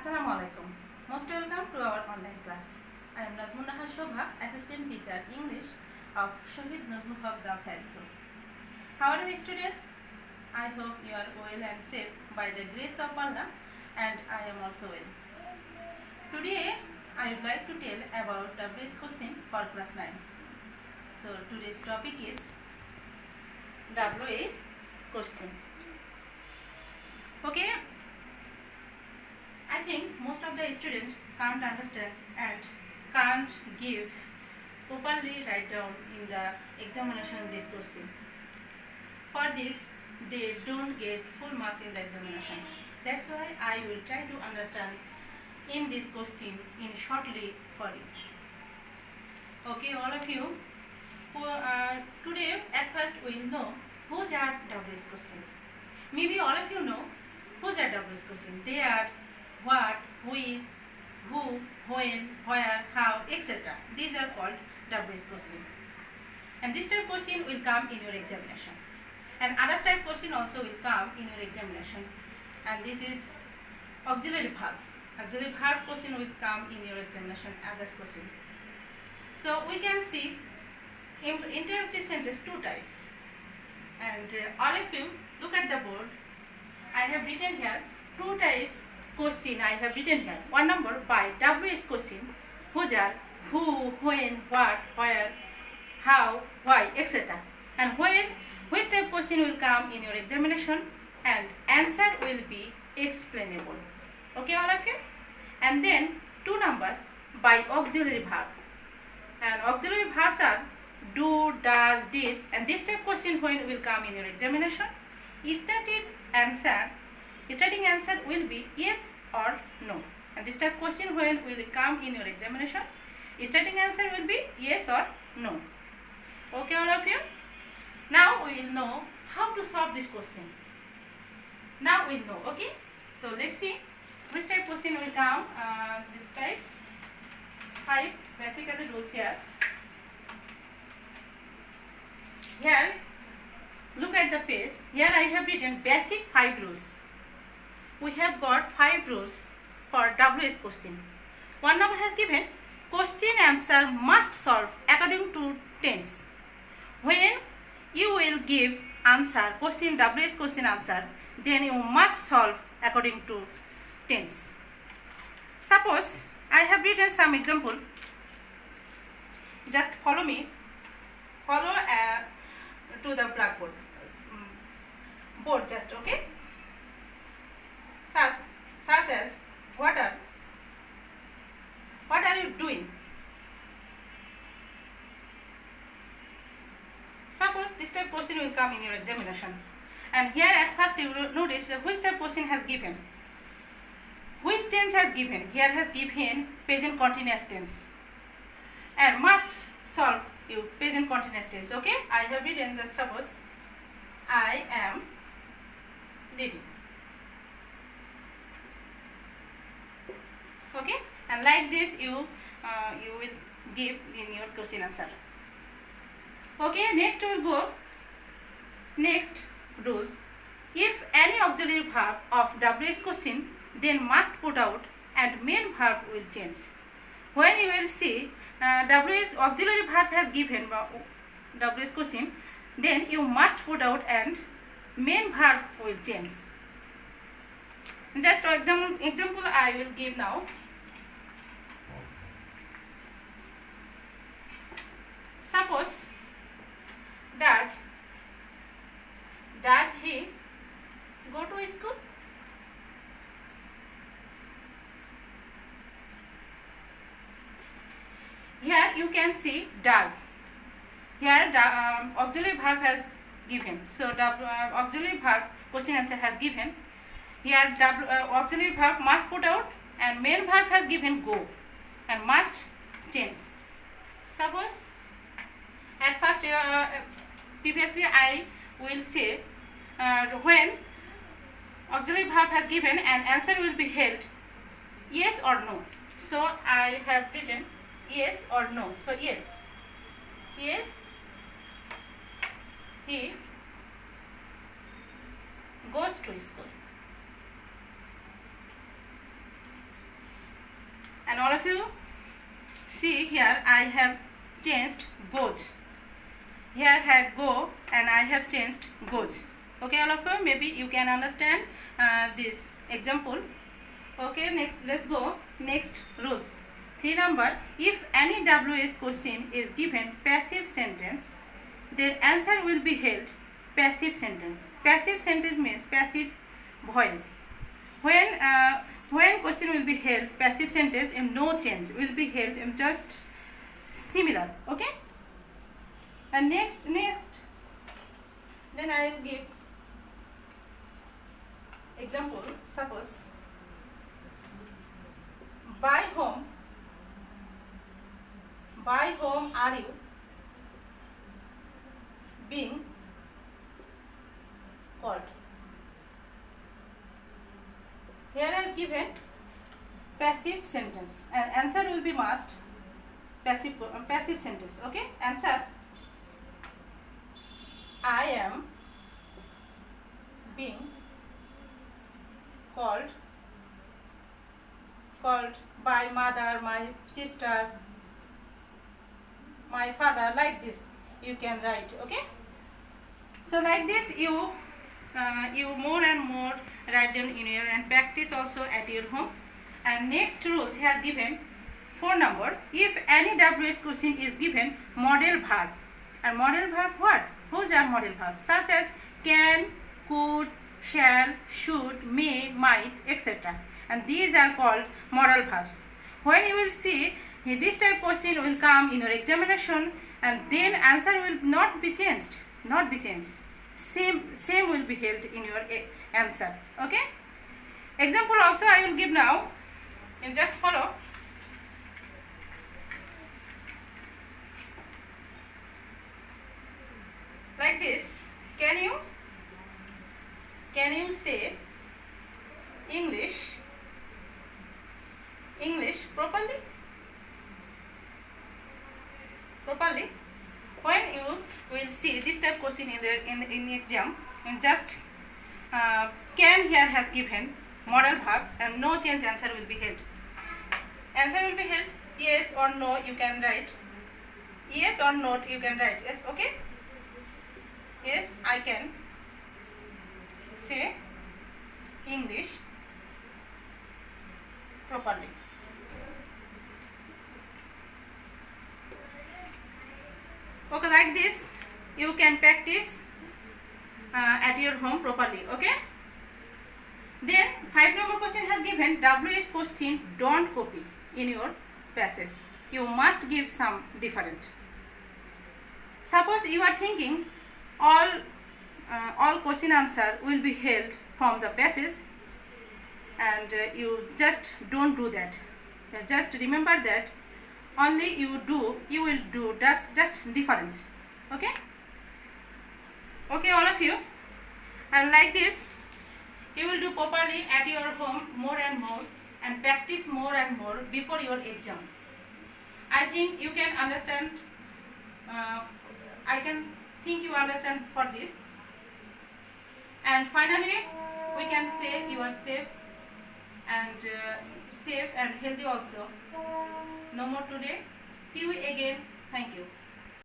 Assalamu alaikum. Most welcome to our online class. I am Nazmun Nahar Shobha, Assistant Teacher English of Shahid Nazmul Haq Girls High School. How are you students? I hope you are well and safe by the grace of Allah, and I am also well. Today I would like to tell about WS question for class 9. So today's topic is WS question. Okay. I think most of the students can't understand and can't give properly write down in the examination this question. For this, they don't get full marks in the examination. That's why I will try to understand in this question in shortly for you. Okay, all of you. Today, at first we will know whose are WS question. Maybe all of you know whose are WS question. They are what, who is, who, when, where, how, etc. These are called WS question. And this type question will come in your examination. And other type question also will come in your examination. And this is auxiliary verb. Auxiliary verb question will come in your examination, others question. So we can see interrogative sentence two types. And all of you look at the board. I have written here two types question I have written here. One number by WS question, whose are, who, when, what, where, how, why, etc. And which type question will come in your examination, and answer will be explainable. Okay, all of you? And then two number by auxiliary verb. And auxiliary verbs are do, does, did, and this type question when will come in your examination. Starting answer will be yes or no. And this type question when will come in your examination. Starting answer will be yes or no. Okay, all of you? Now we will know how to solve this question. Now we will know, okay? So let's see which type question will come. These types, 5 basically rules here. Here, look at the page. Here I have written basic 5 rules. We have got 5 rules for WS question. One number has given question answer must solve according to tense. When you will give answer, question WS question answer, then you must solve according to tense. Suppose I have written some example. Just follow me. Follow to the blackboard. Board just, okay? Such as what are you doing? Suppose this type question will come in your examination, and here at first you will notice which type question has given, which tense has given. Here has given present continuous tense, and must solve you present continuous tense. Okay, I have written just suppose I am reading. Okay, and like this you will give in your question answer. Okay, next we will go. Next rules. If any auxiliary verb of WS question, then must put out and main verb will change. When you will see WS auxiliary verb has given WS question, then you must put out and main verb will change. Just example I will give now. Suppose does he go to school? Here you can see does. Here the auxiliary verb has given. So auxiliary verb question answer has given. Here auxiliary verb must put out and main verb has given go and must change. Suppose at first previously I will say when auxiliary verb has given and answer will be held yes or no. So I have written yes or no. So yes, he goes to school. of you see here, I have changed goes. Here had go and I have changed goes. Okay, all of you, maybe you can understand this example. Okay, next let's go. Next rules. 3 number, if any WS question is given passive sentence, then answer will be held passive sentence. Passive sentence means passive voice. When question will be held passive sentence and no change will be held in just similar. Okay, and next then I will give example. Suppose by whom are you being called? Here is given passive sentence and answer will be must passive sentence. Okay, answer, I am being called by mother, my sister, my father, like this you can write. Okay, so like this you more and more write down in your and practice also at your home. And next rules he has given 4 number, if any WS question is given model verb. And model verb what? Whose are model verbs? Such as can, could, shall, should, may, might, etc. And these are called modal verbs. When you will see this type question will come in your examination, and then answer will not be changed. Same will be held in your answer. Okay, example also I will give now, and just follow. Like this, can you say English properly? When you will see this type question in the exam, and just can here has given modal verb and no change answer will be held. Answer will be held yes or no, you can write yes or no, you can write yes. Okay, yes, I can say English properly. Okay, like this you can practice at your home properly. Okay, then 5 number question has given WS question, don't copy in your passage, you must give some different. Suppose you are thinking all question answer will be held from the passage, and you just don't do that. Just remember that only you will do just difference. Okay, all of you, and like this you will do properly at your home more and more, and practice more and more before your exam. I think you can understand. I can think you understand for this. And finally we can say you are safe and healthy also. No more today. See you again. Thank you.